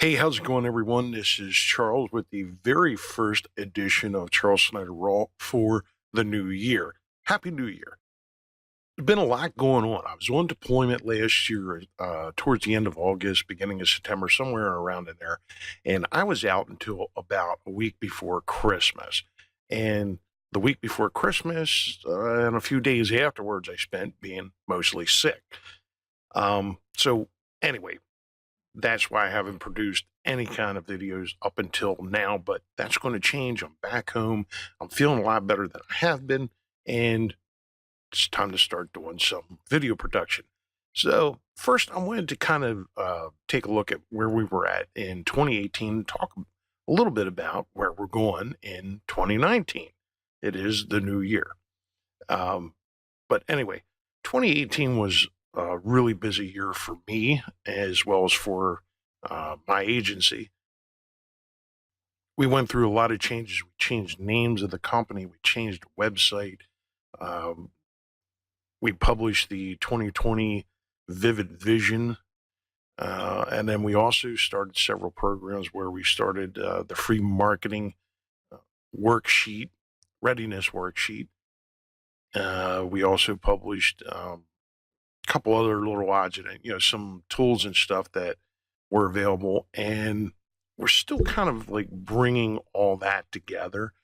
Hey, how's it going, everyone? This is Charles with the very first edition of Charles Snyder Raw for the new year. Happy New Year. There's been a lot going on. I was on deployment last year, towards the end of August, beginning of September, somewhere around in there. And I was out until about a week before Christmas. And the week before Christmas and a few days afterwards, I spent being mostly sick. So, anyway, that's why I haven't produced any kind of videos up until now, but that's going to change. I'm back home. I'm feeling a lot better than I have been, and it's time to start doing some video production. So first, I wanted to kind of take a look at where we were at in 2018, talk a little bit about where we're going in 2019. It is the new year. But anyway, 2018 was a really busy year for me as well as for my agency. We went through a lot of changes. We changed names of the company. We changed the website. We published the 2020 Vivid Vision. And then we also started several programs where we started the free marketing worksheet, readiness worksheet. We also published a couple other little odds and some tools and stuff that were available, and we're still kind of like bringing all that together.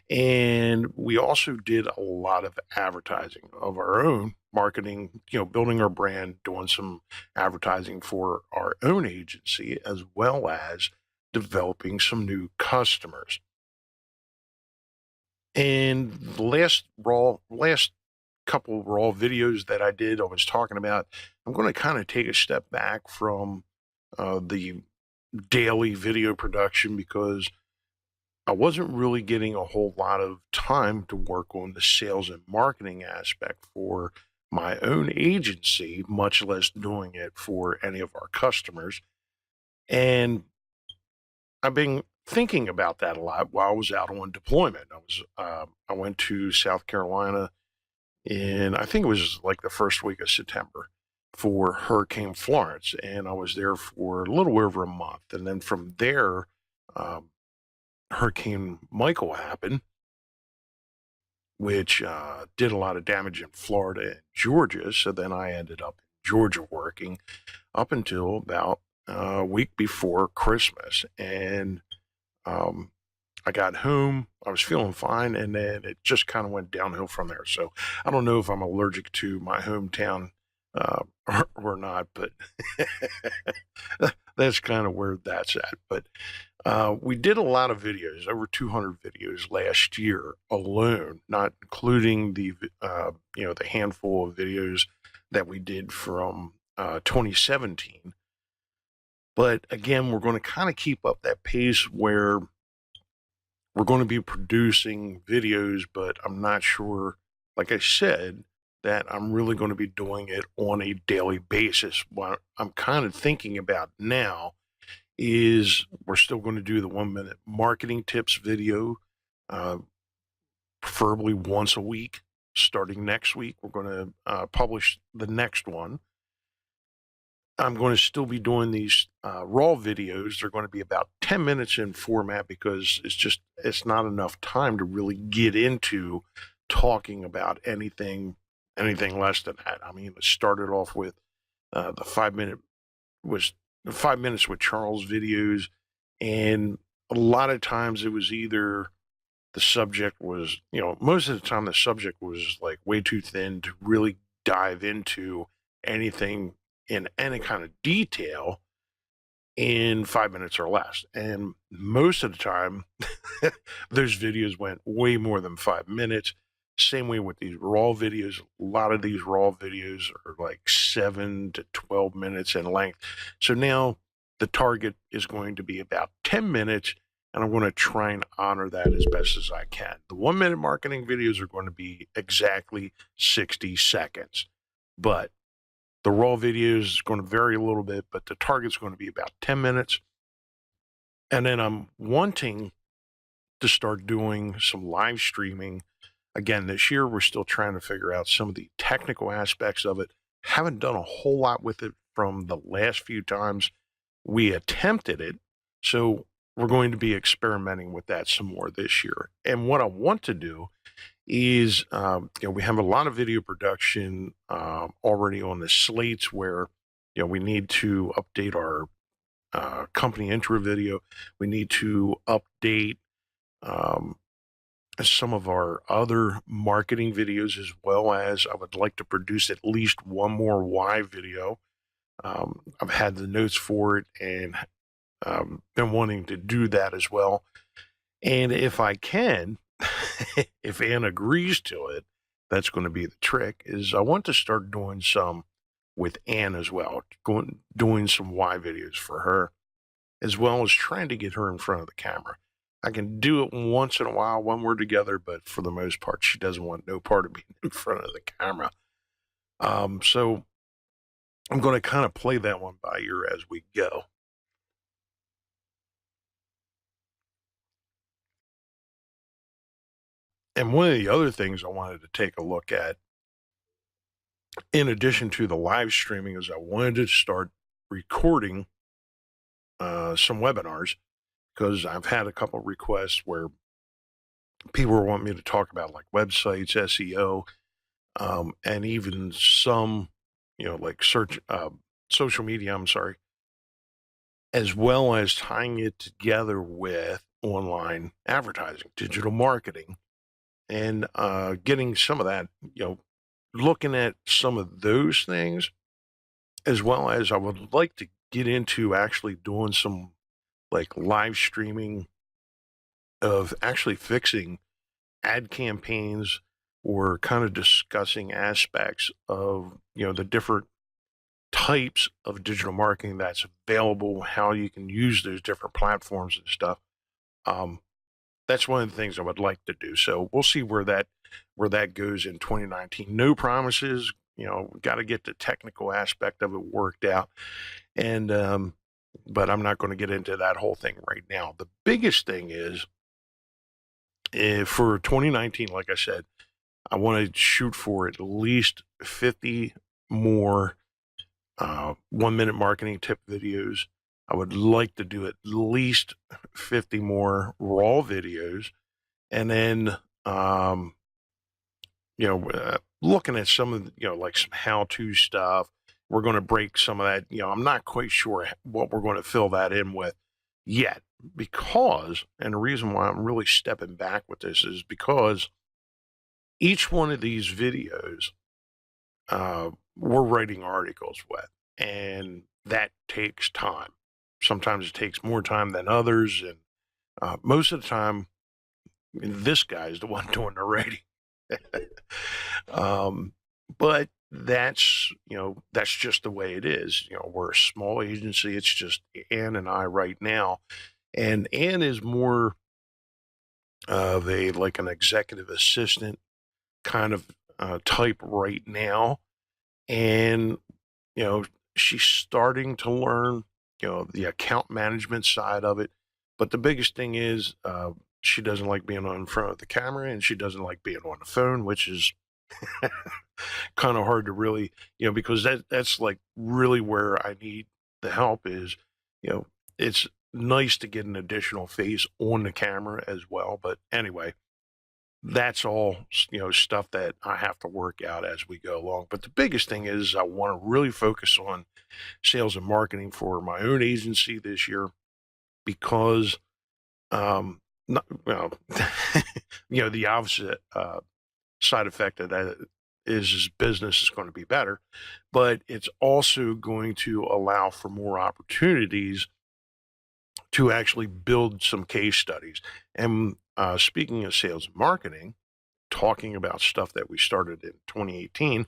And we also did a lot of advertising of our own, marketing, building our brand, doing some advertising for our own agency, as well as developing some new customers. And the last couple of raw videos that I did, I was talking about, I'm going to kind of take a step back from the daily video production because I wasn't really getting a whole lot of time to work on the sales and marketing aspect for my own agency, much less doing it for any of our customers. And I've been thinking about that a lot while I was out on deployment. I went to South Carolina in, I think it was like the first week of September for Hurricane Florence, and I was there for a little over a month. And then from there, Hurricane Michael happened, which did a lot of damage in Florida and Georgia. So then I ended up in Georgia working up until about a week before Christmas. And I got home, I was feeling fine, and then it just kind of went downhill from there. So I don't know if I'm allergic to my hometown or not, but that's kind of where that's at. But we did a lot of videos, over 200 videos last year alone, not including the handful of videos that we did from 2017. But again, we're going to kind of keep up that pace where we're going to be producing videos, but I'm not sure, like I said, that I'm really going to be doing it on a daily basis. What I'm kind of thinking about now is we're still going to do the 1-minute marketing tips video, preferably once a week. Starting next week, we're going to publish the next one. I'm going to still be doing these raw videos. They're going to be about 10 minutes in format because it's not enough time to really get into talking about anything less than that. I mean, it started off with the 5-minute was 5 minutes with Charles videos, and a lot of times it was either the subject was, most of the time the subject was like way too thin to really dive into anything in any kind of detail in 5 minutes or less. And most of the time, those videos went way more than 5 minutes. Same way with these raw videos. A lot of these raw videos are like 7 to 12 minutes in length. So now the target is going to be about 10 minutes, and I'm going to try and honor that as best as I can. The 1-minute marketing videos are going to be exactly 60 seconds, but the raw videos is going to vary a little bit, but the target's going to be about 10 minutes. And then I'm wanting to start doing some live streaming. Again, this year, we're still trying to figure out some of the technical aspects of it. Haven't done a whole lot with it from the last few times we attempted it. So we're going to be experimenting with that some more this year. And what I want to do is, we have a lot of video production already on the slates where, we need to update our company intro video. We need to update um, some of our other marketing videos, as well as I would like to produce at least one more why video. I've had the notes for it and been wanting to do that as well. And if I can, if Anne agrees to it, that's going to be the trick, is I want to start doing some with Anne as well, doing some why videos for her, as well as trying to get her in front of the camera. I can do it once in a while when we're together, but for the most part, she doesn't want no part of being in front of the camera. So I'm going to kind of play that one by ear as we go. And one of the other things I wanted to take a look at, in addition to the live streaming, is I wanted to start recording some webinars, because I've had a couple requests where people want me to talk about like websites, SEO, and even some, like social media, I'm sorry, as well as tying it together with online advertising, digital marketing, and getting some of that, looking at some of those things, as well as I would like to get into actually doing some like live streaming of actually fixing ad campaigns, or kind of discussing aspects of, the different types of digital marketing that's available, how you can use those different platforms and stuff. That's one of the things I would like to do. So we'll see where that goes in 2019. No promises. Got to get the technical aspect of it worked out, and but I'm not going to get into that whole thing right now. The biggest thing is, for 2019, like I said, I want to shoot for at least 50 more 1-minute marketing tip videos. I would like to do at least 50 more raw videos. And then, looking at some of, like some how-to stuff. We're going to break some of that. I'm not quite sure what we're going to fill that in with yet, because, and the reason why I'm really stepping back with this is because each one of these videos, we're writing articles with, and that takes time. Sometimes it takes more time than others, and most of the time, this guy's the one doing the writing. But that's just the way it is. We're a small agency. It's just Ann and I right now, and Ann is more of like an executive assistant kind of type right now, and she's starting to learn the account management side of it. But the biggest thing is, she doesn't like being in front of the camera, and she doesn't like being on the phone, which is kind of hard to really, because that's like really where I need the help is, it's nice to get an additional face on the camera as well. But anyway, that's all, stuff that I have to work out as we go along. But the biggest thing is I want to really focus on sales and marketing for my own agency this year, because, not, well, the opposite side effect of that is business is going to be better, but it's also going to allow for more opportunities to actually build some case studies. And speaking of sales and marketing, talking about stuff that we started in 2018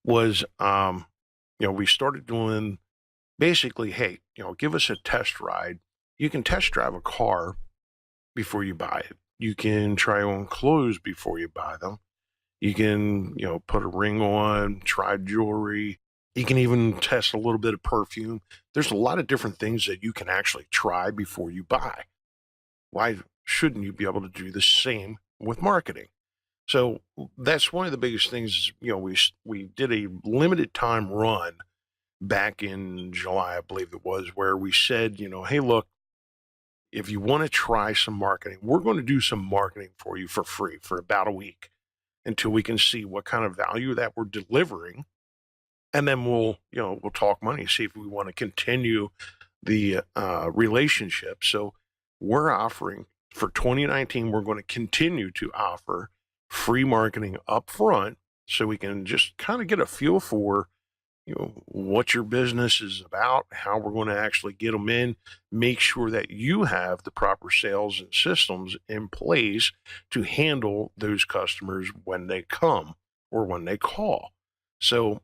was, we started doing basically, hey, give us a test ride. You can test drive a car before you buy it. You can try on clothes before you buy them. You can, put a ring on, try jewelry. You can even test a little bit of perfume. There's a lot of different things that you can actually try before you buy. Why shouldn't you be able to do the same with marketing? So that's one of the biggest things. We did a limited time run back in July, I believe it was, where we said, hey, look, if you want to try some marketing, we're going to do some marketing for you for free for about a week until we can see what kind of value that we're delivering. And then we'll talk money, see if we want to continue the relationship. So we're offering for 2019, we're going to continue to offer free marketing up front so we can just kind of get a feel for what your business is about, how we're going to actually get them in, make sure that you have the proper sales and systems in place to handle those customers when they come or when they call. So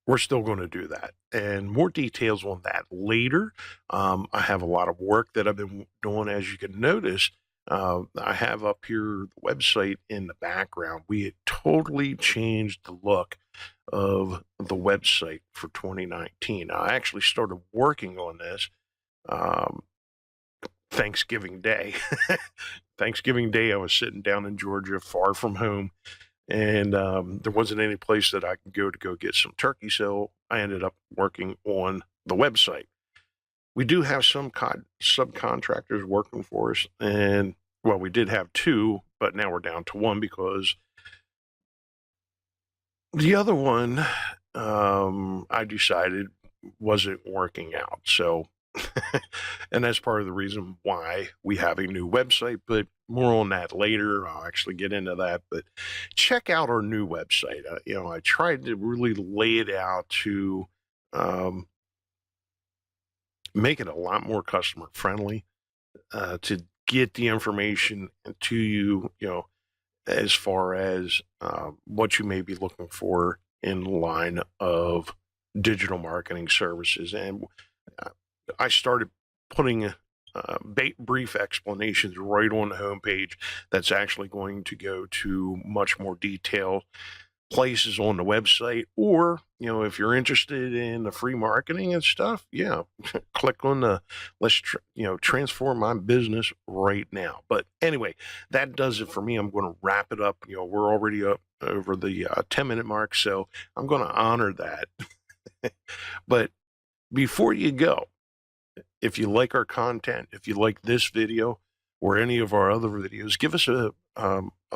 we're still going to do that, and more details on that later. I have a lot of work that I've been doing, as you can notice. I have up here the website in the background. We had totally changed the look of the website for 2019. I actually started working on this Thanksgiving Day. Thanksgiving Day, I was sitting down in Georgia, far from home, and there wasn't any place that I could go get some turkey, so I ended up working on the website. We do have some subcontractors working for us, and well, we did have two, but now we're down to one because the other one I decided wasn't working out. So, and that's part of the reason why we have a new website, but more on that later. I'll actually get into that, but check out our new website. I tried to really lay it out to make it a lot more customer friendly, to get the information to you, as far as what you may be looking for in line of digital marketing services. And I started putting brief explanations right on the homepage that's actually going to go to much more detailed places on the website. Or, if you're interested in the free marketing and stuff, click on the transform my business right now. But anyway, that does it for me. I'm going to wrap it up. We're already up over the 10-minute mark, so I'm going to honor that. But before you go, if you like our content, if you like this video or any of our other videos, give us a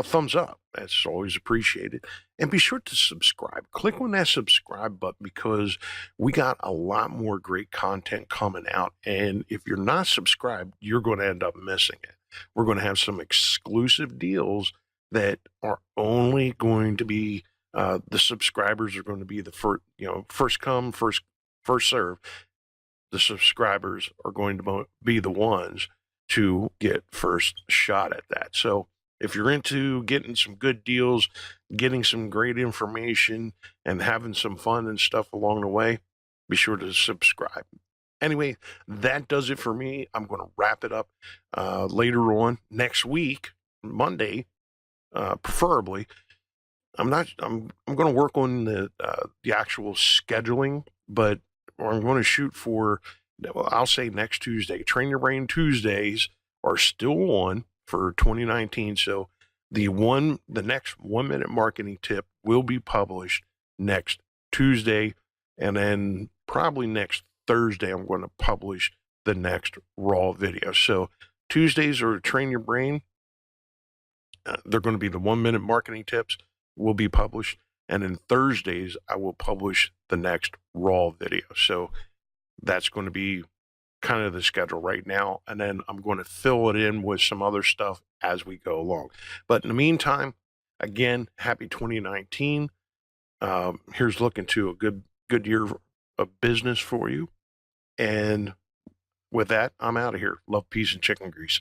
thumbs up. That's always appreciated. And be sure to subscribe. Click on that subscribe button because we got a lot more great content coming out. And if you're not subscribed, you're going to end up missing it. We're going to have some exclusive deals that are only going to be, the subscribers are going to be the first come, first serve. The subscribers are going to be the ones to get first shot at that. So if you're into getting some good deals, getting some great information, and having some fun and stuff along the way, be sure to subscribe. Anyway, that does it for me. I'm going to wrap it up later on next week, Monday, preferably. I'm going to work on the actual scheduling, but I'm going to shoot for, I'll say next Tuesday. Train Your Brain Tuesdays are still on for 2019. So the next 1 minute marketing tip will be published next Tuesday. And then probably next Thursday, I'm going to publish the next Raw video. So Tuesdays are Train Your Brain. They're going to be the 1 minute marketing tips will be published. And then Thursdays, I will publish the next Raw video. So that's going to be kind of the schedule right now. And then I'm going to fill it in with some other stuff as we go along. But in the meantime, again, happy 2019. Here's looking to a good year of business for you. And with that, I'm out of here. Love, peace, and chicken grease.